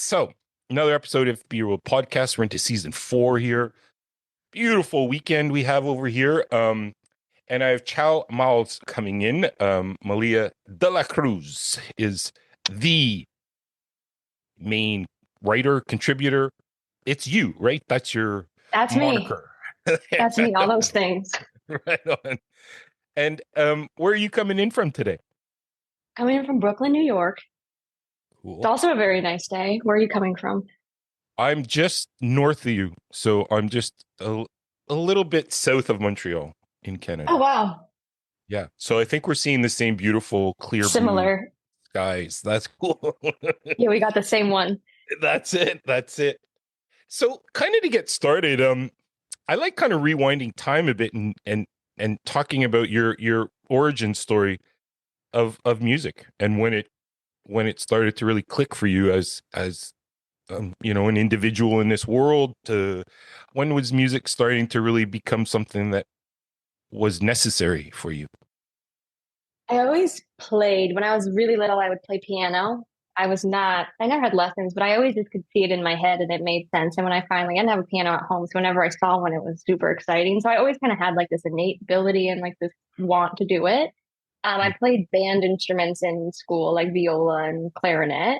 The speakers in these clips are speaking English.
So, another episode of Be Your Will podcast. We're into season 4 here. Beautiful weekend we have over here. And I have CIAO MALZ coming in. Malia DelaCruz is the main writer, contributor. It's you, right? That's your That's me. moniker. That's me. All those things. Right on. And where are you coming in from today? Coming in from Brooklyn, New York. It's Cool. also a very nice day. Where are you coming from? I'm just north of you. So I'm just a little bit south of Montreal in Oh, Canada. wow. Yeah. So I think we're seeing the same beautiful clear blue Similar. skies. That's cool. Yeah, we got the same one. That's it. That's it. So kind of to get started, I like kind of rewinding time a bit and talking about your origin story of music and when it started to really click for you as an individual in this world. To when was music starting to really become something that was necessary for you? I always played, when I was really little, I would play piano. I never had lessons, but I always just could see it in my head and it made sense. And when I didn't have a piano at home. So whenever I saw one, it was super exciting. So I always kind of had like this innate ability and like this want to do it. I played band instruments in school, like viola and clarinet,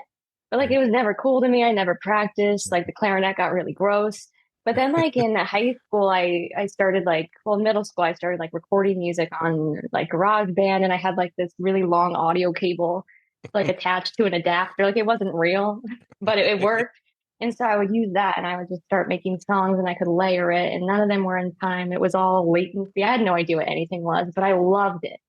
but like Right. it was never cool to me. I never practiced. Like the clarinet got really gross. But then like in high school, I started in middle school, I started like recording music on like GarageBand, and I had like this really long audio cable like attached to an adapter. Like it wasn't real, but it worked. And so I would use that and I would just start making songs and I could layer it, and none of them were in time. It was all latency. I had no idea what anything was, but I loved it.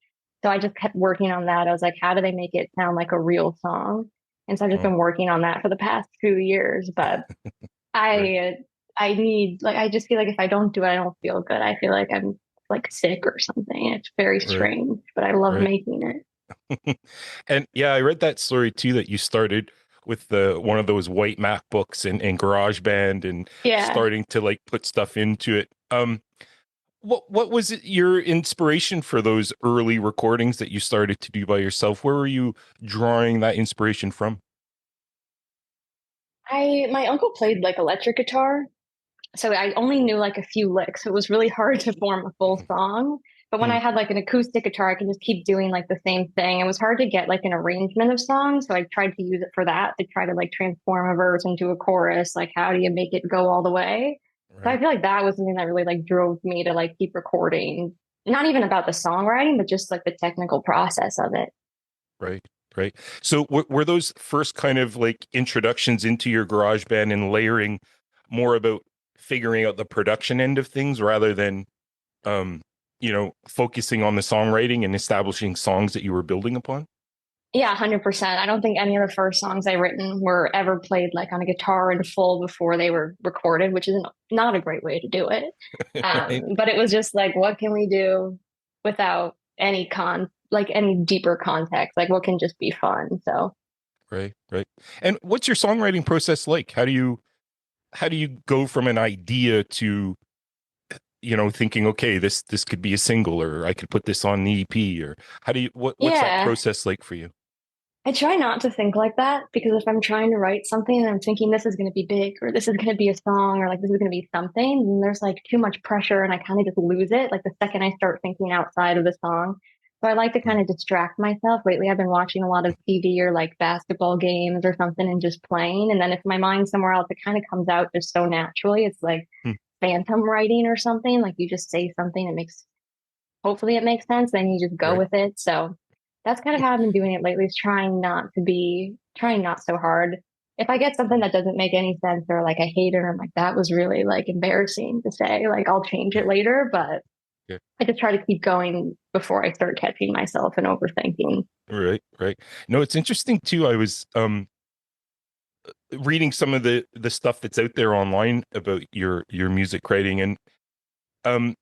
So I just kept working on that. I was like, how do they make it sound like a real song? And so I've just Oh, been working on that for the past 2 years. But right. I I need like I just feel like if I don't do it, I don't feel good. I feel like I'm like sick or something. It's very Right. strange, but I love Right. making it. And yeah, I read that story too, that you started with the one of those white MacBooks and GarageBand and Yeah. starting to like put stuff into it. What was it, your inspiration for those early recordings that you started to do by yourself? Where were you drawing that inspiration from? My uncle played like electric guitar. So I only knew like a few licks. So it was really hard to form a full song. But when Hmm. I had like an acoustic guitar, I could just keep doing like the same thing. It was hard to get like an arrangement of songs. So I tried to use it for that, to try to like transform a verse into a chorus. Like, how do you make it go all the way? So I Right. feel like that was something that really like drove me to like keep recording. Not even about the songwriting, but just like the technical process of it. Right. Right. So were those first kind of like introductions into your garage band and layering more about figuring out the production end of things rather than um, focusing on the songwriting and establishing songs that you were building upon? Yeah, 100%. I don't think any of the first songs I written were ever played like on a guitar in full before they were recorded, which is not a great way to do it. Right. But it was just like, what can we do without like any deeper context? Like, what can just be fun? So, Right. Right. And what's your songwriting process like? How do you go from an idea to thinking, okay, this could be a single, or I could put this on the EP, or what's that yeah, process like for you? I try not to think like that, because if I'm trying to write something and I'm thinking this is going to be big or this is going to be a song or like this is going to be something, then there's like too much pressure and I kind of just lose it like the second I start thinking outside of the song. So I like to kind of distract myself. Lately, I've been watching a lot of TV or like basketball games or something and just playing. And then if my mind's somewhere else, it kind of comes out just so naturally. It's like Hmm. phantom writing or something. Like you just say something, hopefully it makes sense, then you just go Right. with it. So that's kind of how I've been doing it lately, is trying not so hard. If I get something that doesn't make any sense or like I hate it or I'm like, that was really like embarrassing to say, like I'll change it later, but Yeah. I just try to keep going before I start catching myself and overthinking. Right. Right. No, it's interesting too. I was reading some of the stuff that's out there online about your music writing, and um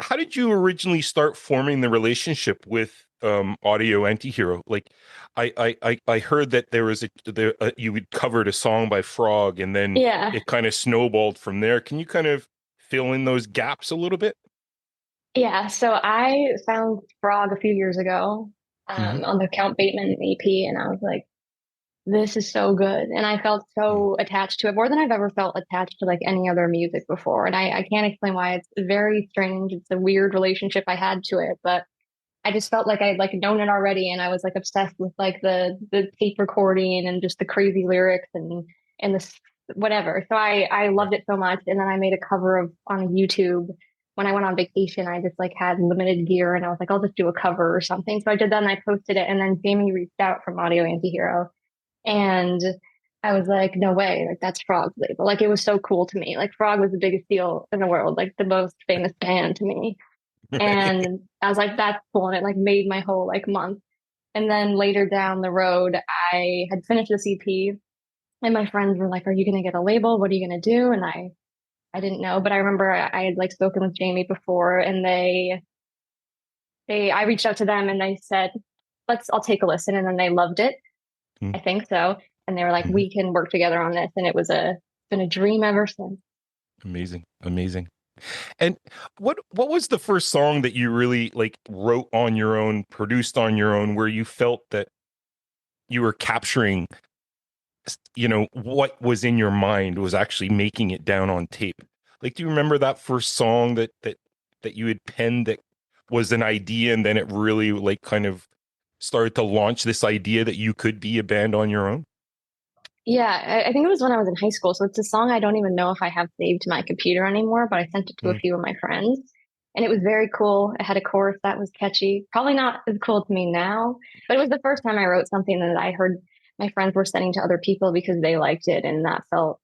how did you originally start forming the relationship with audio Antihero? Like I heard that you had covered a song by Frog, and then Yeah. it kind of snowballed from there. Can you kind of fill in those gaps a little bit? Yeah. So I found Frog a few years ago Hmm. on the Count Bateman EP, and I was like, this is so good. And I felt Mm. so attached to it, more than I've ever felt attached to like any other music before. And I can't explain why. It's very strange. It's a weird relationship I had to it, but I just felt like I'd like known it already, and I was like obsessed with like the tape recording and just the crazy lyrics and this whatever. So I Right. loved it so much. And then I made a cover of on YouTube when I went on vacation. I just like had limited gear, and I was like, I'll just do a cover or something. So I did that and I posted it. And then Jamie reached out from Audio Antihero, and I was like, no way, like that's Frog's label. Like it was so cool to me. Like Frog was the biggest deal in the world, like the most famous band to me. Right. And I was like, that's cool. And it like made my whole like month. And then later down the road, I had finished the CP and my friends were like, are you going to get a label? What are you going to do? And I didn't know, but I remember I had like spoken with Jamie before, and I reached out to them and they said, I'll take a listen. And then they loved it. Mm. I think so. And they were like, Mhm. we can work together on this. And it's been a dream ever since. Amazing. Amazing. And what was the first song that you really like wrote on your own, produced on your own, where you felt that you were capturing, what was in your mind was actually making it down on tape? Like, do you remember that first song that you had penned that was an idea, and then it really like kind of started to launch this idea that you could be a band on your own? Yeah, I think it was when I was in high school. So it's a song I don't even know if I have saved to my computer anymore, but I sent it to a Mm. few of my friends. And it was very cool. It had a chorus that was catchy. Probably not as cool to me now, but it was the first time I wrote something that I heard my friends were sending to other people because they liked it. And that felt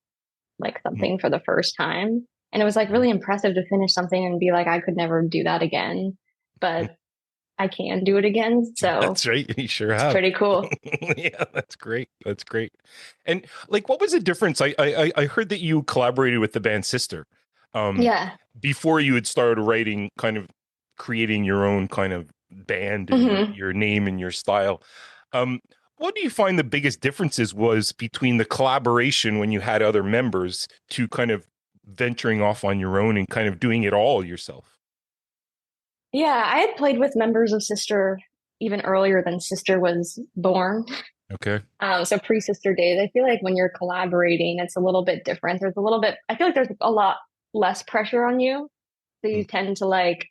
like Mm. something for the first time. And it was like Right. really impressive to finish something and be like, I could never do that again, Mm. but I can do it again. So That's right. You sure it's have. pretty cool. Yeah, that's great. That's great. And like, what was the difference? I heard that you collaborated with the band Sister, um, Yeah. before you had started writing, kind of creating your own kind of band and your Hmm. your name and your style. Um, what do you find the biggest differences was between the collaboration when you had other members to kind of venturing off on your own and kind of doing it all yourself? Yeah, I had played with members of Sister even earlier than Sister was born. Okay. So pre-Sister days. I feel like when you're collaborating, it's a little bit different. I feel like there's a lot less pressure on you. So Mm. you tend to like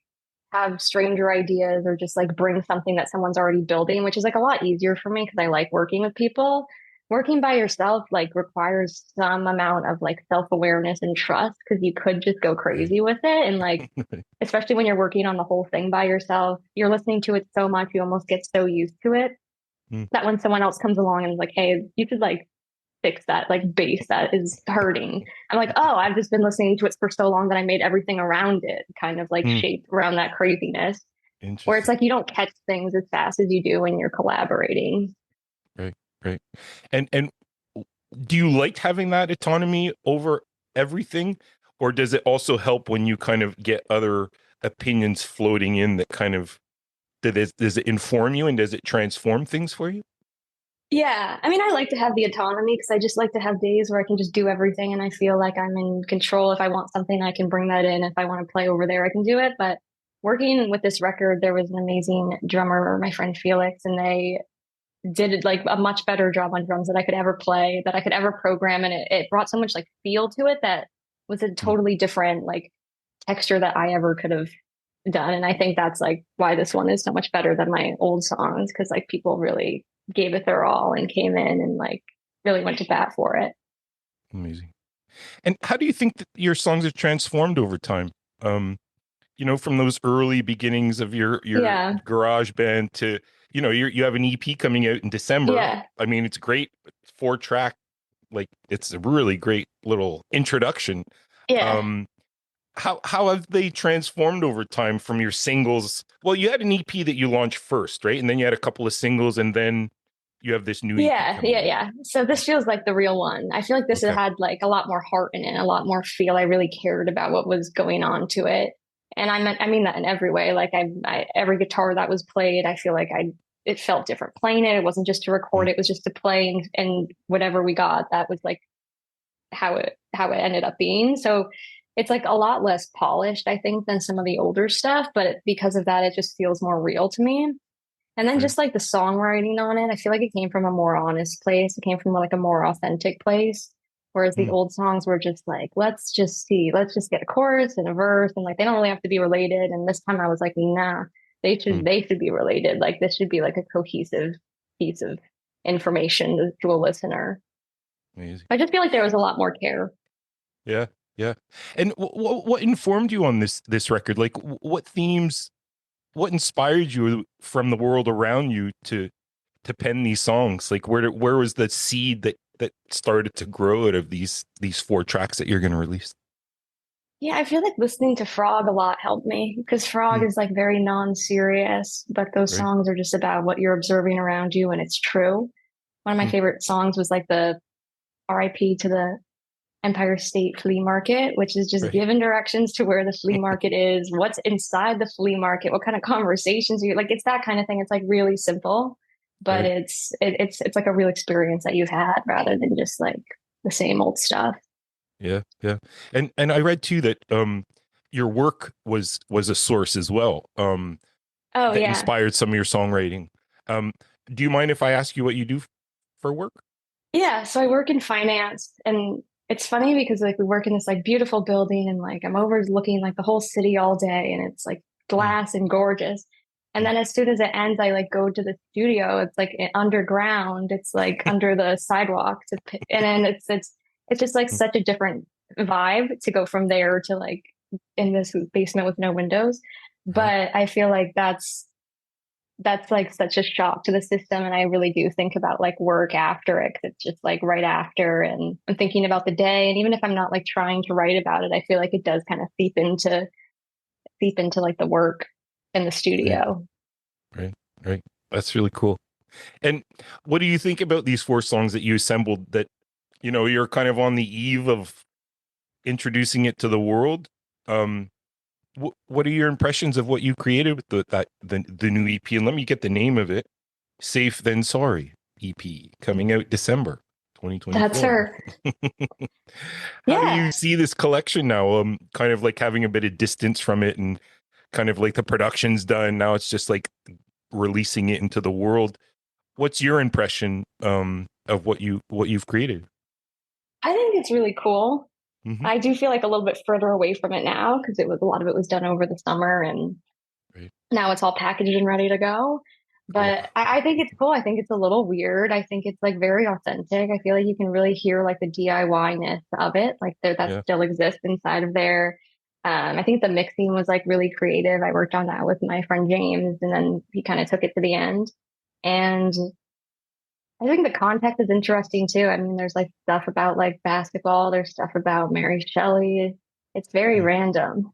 have stranger ideas or just like bring something that someone's already building, which is like a lot easier for me because I like working with people. Working by yourself like requires some amount of like self-awareness and trust because you could just go Right. crazy with it. And like, especially when you're working on the whole thing by yourself, you're listening to it so much, you almost get so used to it Mm. that when someone else comes along and is like, hey, you should like fix that like bass that is hurting. I'm like, oh, I've just been listening to it for so long that I made everything around it kind of like Mm. shaped around that craziness. Where it's Interesting. like you don't catch things as fast as you do when you're collaborating. Right, right. And do you like having that autonomy over everything, or does it also help when you kind of get other opinions floating in that kind of does it inform you and does it transform things for you? Yeah, I mean, I like to have the autonomy because I just like to have days where I can just do everything and I feel like I'm in control. If I want something, I can bring that in. If I want to play over there, I can do it. But working with this record, there was an amazing drummer, my friend Felix, and they did like a much better job on drums that I could ever play, that I could ever program. And it brought so much like feel to it that was a Mm. totally different like texture that I ever could have done. And I think that's like why this one is so much better than my old songs because like people really gave it their all and came in and like really went to bat for it. Amazing. And how do you think that your songs have transformed over time? Um, from those early beginnings of your Yeah. garage band to, you have an EP coming out in December. Yeah. I mean, it's great, 4 track, like it's a really great little introduction. Yeah. Um, how have they transformed over time from your singles? Well, you had an EP that you launched first, right? And then you had a couple of singles, and then you have this new EP Yeah, coming yeah, out. yeah. So this feels like the real one. I feel like this Okay. had like a lot more heart in it, a lot more feel. I really cared about what was going on to it. And I mean that in every way. Like every guitar that was played, I feel like it felt different playing it. It wasn't just to record, Mm. it was just to play and whatever we got, that was like how it ended up being. So it's like a lot less polished, I think, than some of the older stuff, but because of that, it just feels more real to me. And then right. just like the songwriting on it, I feel like it came from a more honest place. It came from like a more authentic place. Whereas the Mm, old songs were just like, let's just get a chorus and a verse, and like they don't really have to be related. And this time I was like, nah, mm, they should be related. Like this should be like a cohesive piece of information to a listener. amazing. I just feel like there was a lot more care. Yeah, yeah. And what informed you on this record? Like, what themes, what inspired you from the world around you to pen these songs? Like, where was the seed that started to grow out of these four tracks that you're going to release? Yeah, I feel like listening to Frog a lot helped me because Frog Mm, is like very non-serious, but those right. songs are just about what you're observing around you and it's true. One of my Mm, favorite songs was like the RIP to the Empire State Flea Market, which is just right. giving directions to where the flea market is, what's inside the flea market, what kind of conversations you like. It's that kind of thing. It's like really simple, but Right. it's like a real experience that you've had rather than just like the same old stuff. Yeah, yeah. And I read too that your work was a source as well. Oh That yeah. inspired some of your songwriting. Um, do you mind if I ask you what you do for work? Yeah, so I work in finance and it's funny because like we work in this like beautiful building and like I'm overlooking like the whole city all day and it's like Mm, glass and gorgeous. And mm, then as soon as it ends, I like go to the studio. It's like underground. It's like under the sidewalk and then it's just like mm, such a different vibe to go from there to like in this basement with no windows. right. But I feel like that's like such a shock to the system. And I really do think about like work after it 'cause it's just like right after and I'm thinking about the day. And even if I'm not like trying to write about it, I feel like it does kind of seep into like the work in the Right. studio. Right. Right. That's really cool. And what do you think about these four songs that you assembled that, you're kind of on the eve of introducing it to the world? Um, what are your impressions of what you created with the new EP? And let me get the name of it. Safe Then Sorry EP coming out December That's 2024. her. How do Yeah. you see this collection now? Kind of like having a bit of distance from it and kind of like the production's done. Now it's just like releasing it into the world. What's your impression of what you've created? I think it's really cool. Hmm. I do feel like a little bit further away from it now because it was a lot of it was done over the summer and Right. now it's all packaged and ready to go. Cool. But I think it's cool. I think it's a little weird. I think it's like very authentic. I feel like you can really hear like the DIY-ness of it, like there that Yeah. still exists inside of there. I think the mixing was like really creative. I worked on that with my friend James, and then he kind of took it to the end. And I think the context is interesting too. I mean, there's like stuff about like basketball, there's stuff about Mary Shelley. It's very Mm. random.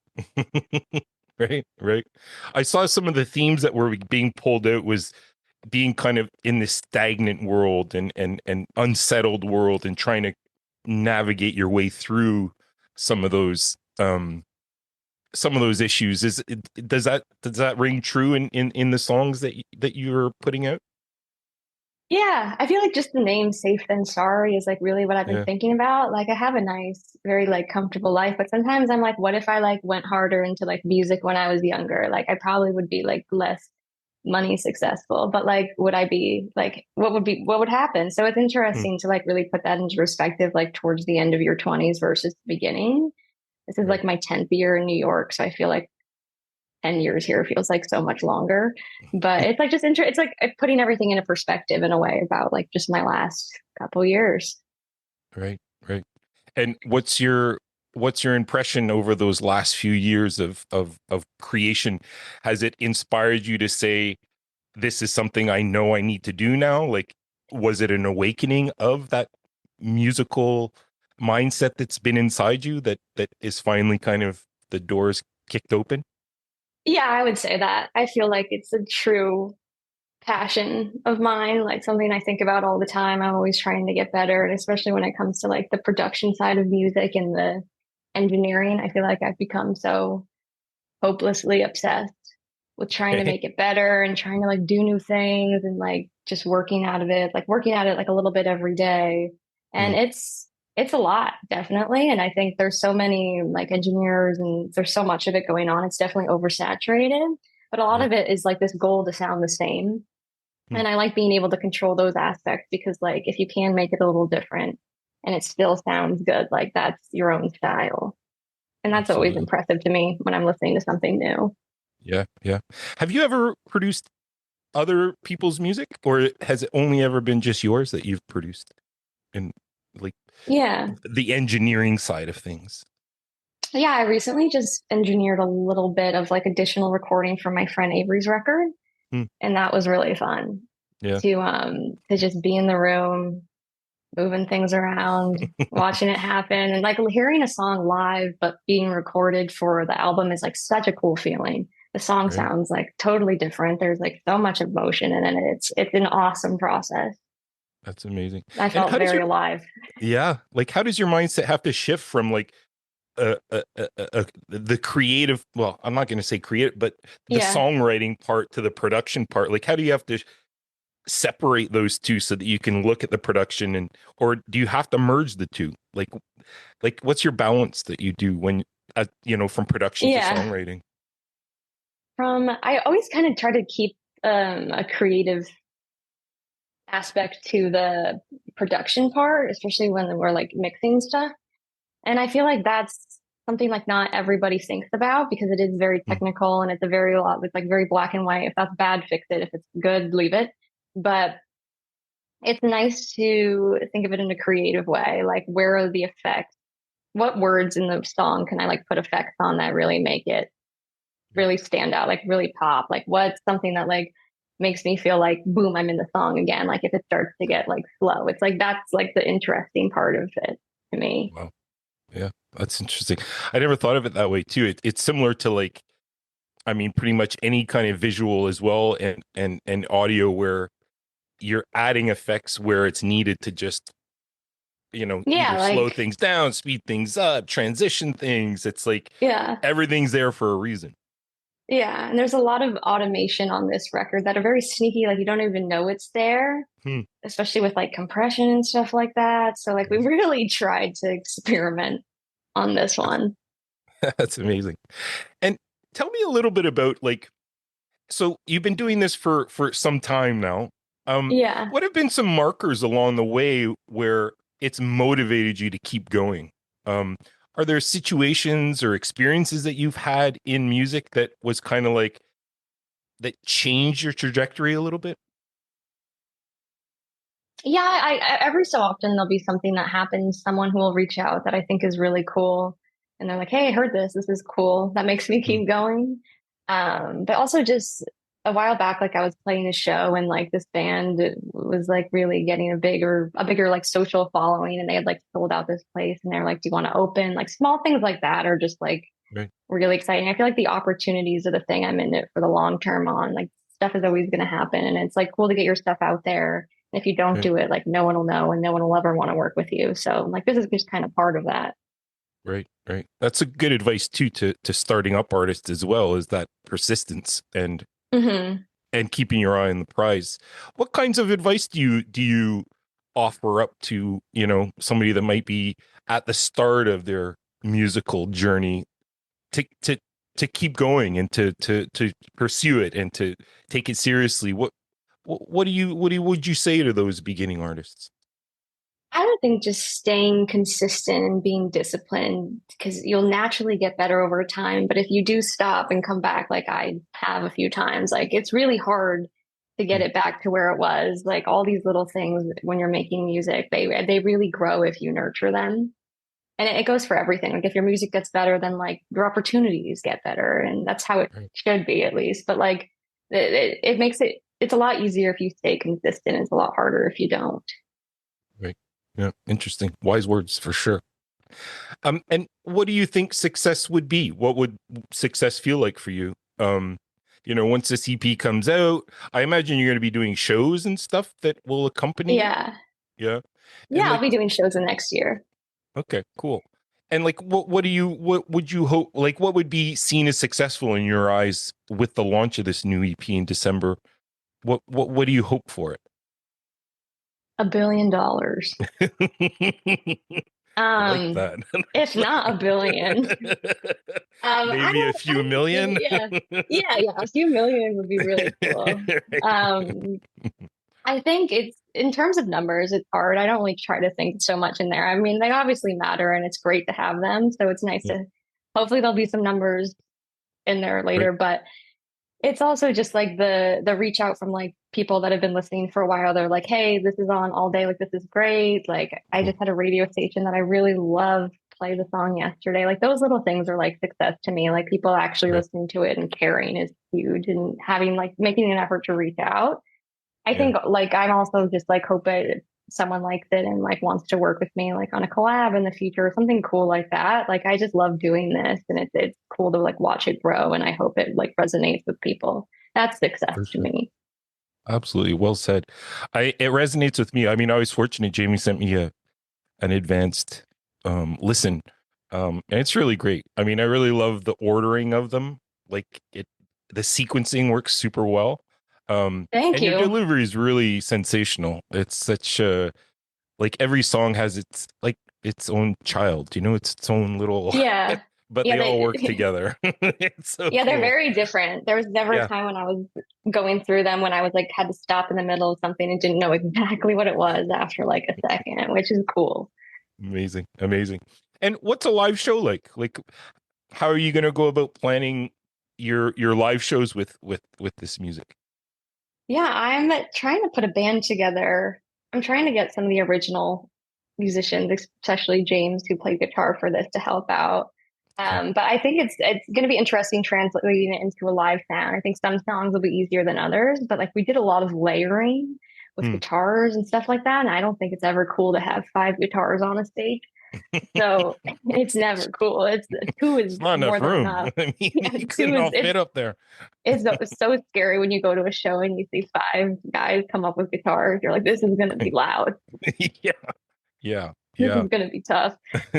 Right. Right. I saw some of the themes that were being pulled out was being kind of in this stagnant world and unsettled world and trying to navigate your way through some of those issues. Does that ring true in the songs that you're putting out? Yeah, I feel like just the name Safe Than Sorry is like really what I've been Yeah. thinking about. Like I have a nice, very like comfortable life, but sometimes I'm like, what if I like went harder into like music when I was younger? Like I probably would be like less money successful, but like would I be like what would happen? So it's Mm, interesting to like really put that into perspective, like towards the end of your 20s versus the beginning. This is right. like my 10th year in New York, so I feel like 10 years here feels like so much longer. But it's like it's like putting everything into perspective in a way about like just my last couple years. Right. Right. And what's your impression over those last few years of creation? Has it inspired you to say, this is something I know I need to do now? Like, was it an awakening of that musical mindset that's been inside you that is finally kind of the doors kicked open? Yeah, I would say that. I feel like it's a true passion of mine, like something I think about all the time. I'm always trying to get better, and especially when it comes to like the production side of music and the engineering, I feel like I've become so hopelessly obsessed with trying to Okay. make it better and trying to like do new things and like just working at it like a little bit every day. And Mm, it's a lot, definitely. And I think there's so many like engineers and there's so much of it going on. It's definitely oversaturated, but a lot right. of it is like this goal to sound the same. Hmm. And I like being able to control those aspects because like if you can make it a little different and it still sounds good, like that's your own style. And that's always Absolutely. impressive to me when I'm listening to something new. Yeah, yeah. Have you ever produced other people's music, or has it only ever been just yours that you've produced? And like Yeah. the engineering side of things. Yeah, I recently just engineered a little bit of like additional recording for my friend Avery's record, Hmm. and that was really fun Yeah. to just be in the room, moving things around, watching it happen, and like hearing a song live but being recorded for the album is like such a cool feeling. The song Right. sounds like totally different. There's like so much emotion in it. It's an awesome process. That's amazing. I And felt how does very your alive. yeah, like how does your mindset have to shift from like the creative, well, I'm not going to say creative, but the Yeah. songwriting part to the production part? Like how do you have to separate those two so that you can look at the production, and or do you have to merge the two? Like what's your balance that you do when from production to Yeah. songwriting? I always kind of try to keep a creative aspect to the production part, especially when we're like mixing stuff. And I feel like that's something like not everybody thinks about because it is very Hmm. technical and it's a very lot, it's like very black and white. If that's bad, fix it. If it's good, leave it. But it's nice to think of it in a creative way. Like, where are the effects? What words in the song can I like put effects on that really make it really stand out, like really pop? Like, what's something that like makes me feel like, boom, I'm in the song again? Like, if it starts to get like slow, it's like that's like the interesting part of it to me. Wow. Yeah, that's interesting. I never thought of it that way too. It's similar to like, I mean, pretty much any kind of visual as well, and audio where you're adding effects where it's needed to just Yeah, either slow like, things down, speed things up, transition things. It's like yeah. everything's there for a reason. Yeah, and there's a lot of automation on this record that are very sneaky, like you don't even know it's there, Hmm. especially with like compression and stuff like that. So like we really tried to experiment on this That's, one. that's amazing. And tell me a little bit about like, so you've been doing this for some time now. Yeah. What have been some markers along the way where it's motivated you to keep going? Um, are there situations or experiences that you've had in music that was kind of like that changed your trajectory a little bit? Yeah, every so often there'll be something that happens, someone who will reach out that I think is really cool. And they're like, hey, I heard this. This is cool. That makes me Hmm. keep going. But also just a while back, like I was playing a show and like this band was like really getting a bigger like social following and they had like sold out this place and they're like, do you want to open? Like small things like that are just like Right, really exciting. I feel like the opportunities are the thing I'm in it for the long term on. Like stuff is always going to happen, and it's like cool to get your stuff out there. And if you don't right, do it, like no one will know, and no one will ever want to work with you. So like this is just kind of part of that. right, right. That's a good advice too to starting up artists as well, is that persistence Hmm. and keeping your eye on the prize. What kinds of advice do you offer up to, somebody that might be at the start of their musical journey to to keep going and to pursue it and to take it seriously? What would you say to those beginning artists? I would think just staying consistent and being disciplined because you'll naturally get better over time. But if you do stop and come back, like I have a few times, like it's really hard to get Hmm. it back to where it was. Like all these little things when you're making music, they really grow if you nurture them. And it goes for everything. Like if your music gets better, then like your opportunities get better, and that's how it Right, should be at least. But like it makes it's a lot easier if you stay consistent. It's a lot harder if you don't. right. Yeah, interesting. Wise words for sure. And what do you think success would be? What would success feel like for you? Once this EP comes out, I imagine you're going to be doing shows and stuff that will accompany it. Yeah. Yeah. Yeah, And I'll like, be doing shows in next year. okay, cool. And like, what would you hope, like, what would be seen as successful in your eyes with the launch of this new EP in December? What do you hope for $1 billion. it? Like Um, that. if not a billion. I Maybe a don't few know, maybe, million. yeah. Yeah, yeah, a few million would be really cool. Um, I think it's in terms of numbers, it's hard. I don't really try to think so much in there. I mean, they obviously matter and it's great to have them. So it's nice Yeah, to hopefully there'll be some numbers in there right. later, but it's also just like the reach out from like people that have been listening for a while. They're like, "Hey, this is on all day. Like this is great." Like I Cool. just had a radio station that I really love play the song yesterday. Like those little things are like success to me. Like people actually Right. listening to it and caring is huge and having like making an effort to reach out. I Yeah. think like I'm also just like hope that someone likes it and like wants to work with me like on a collab in the future or something cool like that. Like I just love doing this and it's cool to like watch it grow and I hope it like resonates with people. That's success For to sure. me. Absolutely. Well said. It resonates with me. I mean, I was fortunate. Jamie sent me an advanced listen. And it's really great. I mean, I really love the ordering of them. Like the sequencing works super well. Thank And your you. delivery is really sensational. It's such a like every song has its own child, it's its own little Yeah. but Yeah, they all work they together. It's so yeah, they're cool. very different. There was never a Yeah. time when I was going through them when I was like had to stop in the middle of something and didn't know exactly what it was after like a second, which is cool. Amazing. Amazing. And what's a live show like? Like how are you going to go about planning your live shows with this music? Yeah, I'm trying to put a band together. I'm trying to get some of the original musicians, especially James, who played guitar for this, to help out. Okay. But I think it's going to be interesting translating it into a live sound. I think some songs will be easier than others, but like we did a lot of layering with Hmm. guitars and stuff like that, and I don't think it's ever cool to have five guitars on a stage. So it's never cool. It's two is It's not more enough than room. enough. I mean, Yeah, you two couldn't is all fit up there. it's so scary when you go to a show and you see five guys come up with guitars. You're like, this is going to be loud. Yeah. Yeah. This Yeah. is going to be tough.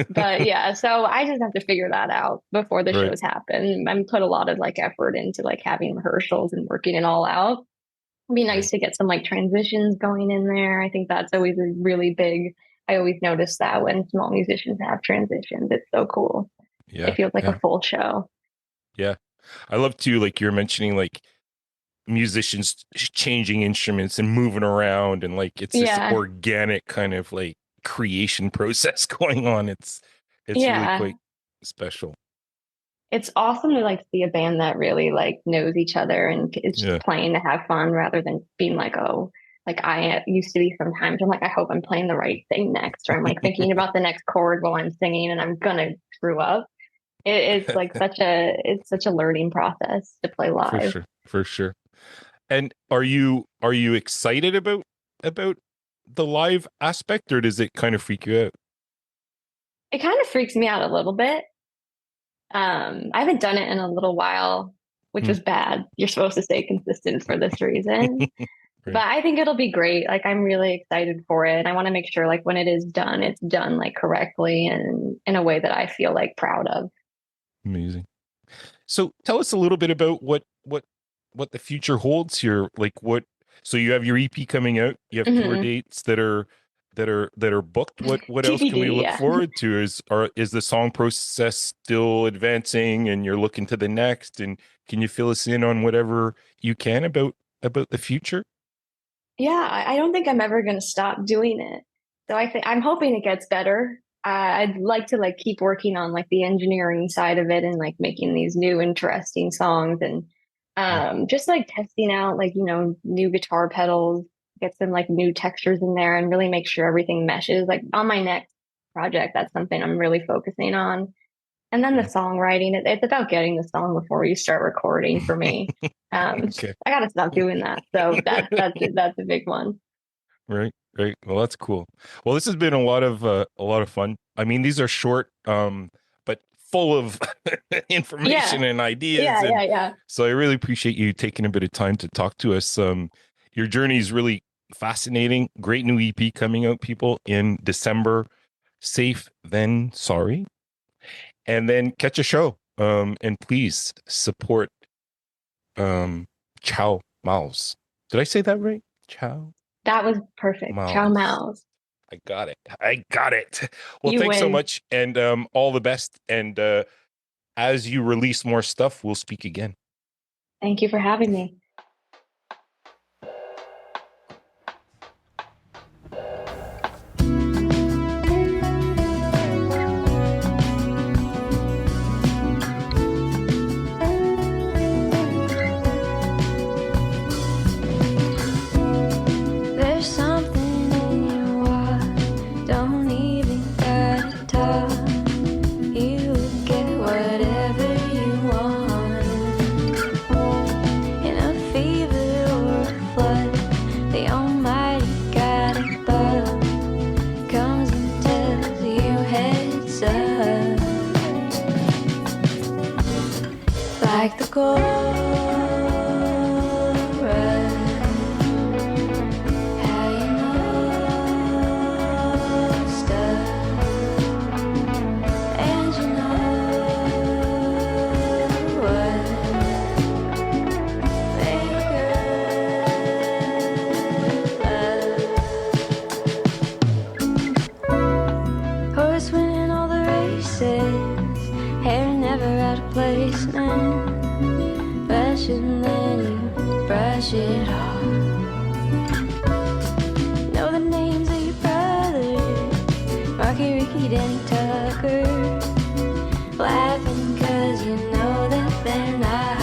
But yeah, so I just have to figure that out before the Right. shows happen. I'm put a lot of like effort into like having rehearsals and working it all out. It'd be Right. nice to get some like transitions going in there. I think that's always a really big. I always notice that when small musicians have transitions, it's so cool. It Yeah. feels like Yeah. a full show. Yeah. I love too, like you're mentioning, like musicians changing instruments and moving around, and like it's this Yeah, organic kind of like creation process going on. It's really yeah. quite special. It's awesome to like see a band that really like knows each other and is just Yeah. playing to have fun rather than being like, oh, like I used to be sometimes. I'm like, I hope I'm playing the right thing next, or I'm like thinking about the next chord while I'm singing and I'm gonna screw up. It's like such a learning process to play For live. sure. For sure. And are you excited about the live aspect, or does it kind of freak you out? It kind of freaks me out a little bit. I haven't done it in a little while, which Hmm. was bad. You're supposed to stay consistent for this reason. Right. But I think it'll be great. Like I'm really excited for it. And I want to make sure like when it is done, it's done like correctly and in a way that I feel like proud of. Amazing. So tell us a little bit about what the future holds here. Like what so you have your EP coming out, you have tour Hmm. dates that are booked. What else can we TBD, look yeah. forward to? Is the song process still advancing and you're looking to the next? And can you fill us in on whatever you can about the future? Yeah, I don't think I'm ever going to stop doing it. So I think I'm hoping it gets better. I'd like to like keep working on like the engineering side of it and like making these new interesting songs and Yeah. just like testing out like new guitar pedals, get some like new textures in there and really make sure everything meshes. Like on my next project, that's something I'm really focusing on. And then the Yeah. songwriting, it's about getting the song before you start recording for me. Okay. I gotta stop doing that. So that's a big one. Right, right. Well, that's cool. Well, this has been a lot of fun. I mean, these are short, but full of Yeah, information and ideas, yeah, and yeah, yeah. so I really appreciate you taking a bit of time to talk to us. Your journey is really fascinating. Great new EP coming out, people, in December. Safe then sorry, and then catch a show. And please support Ciao Malz. Did I say that right? Ciao That was perfect. Ciao, Malz. Mouse. I got it. I got it. Well, You thanks so win. much, and all the best. And as you release more stuff, we'll speak again. Thank you for having me. There's something in your walk, don't even gotta talk. You get whatever you want. In a fever or a flood, the Almighty God above comes and tells you heads up. Like the chorus, how you know stuff, and you know what make good love. Horse winning all the races, hair never out of place, man. Brush it and then you brush it off. Know the names of your brothers, Rocky, Ricky, Danny, Tucker. Laughing cause you know that they're not.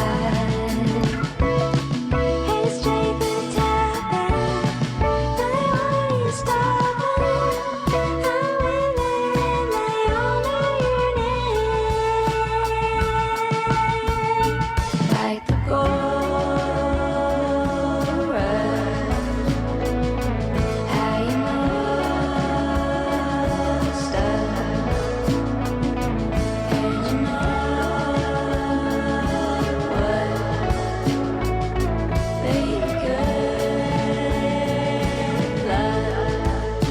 Hey, straight to the top, and they want you to stop. I'm with it and they all know your name. Like the chorus, how you know stuff, and you know what make good love.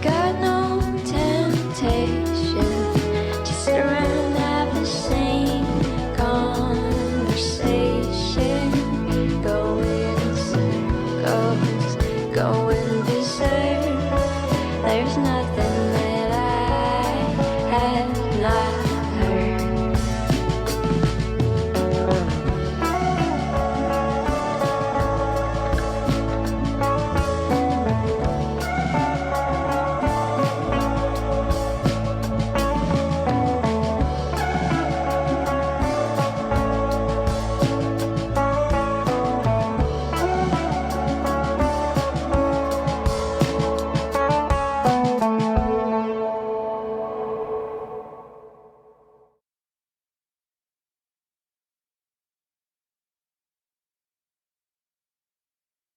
Got no temptation to sit around and have the same conversation. Going in circles, going berserk. There's nothing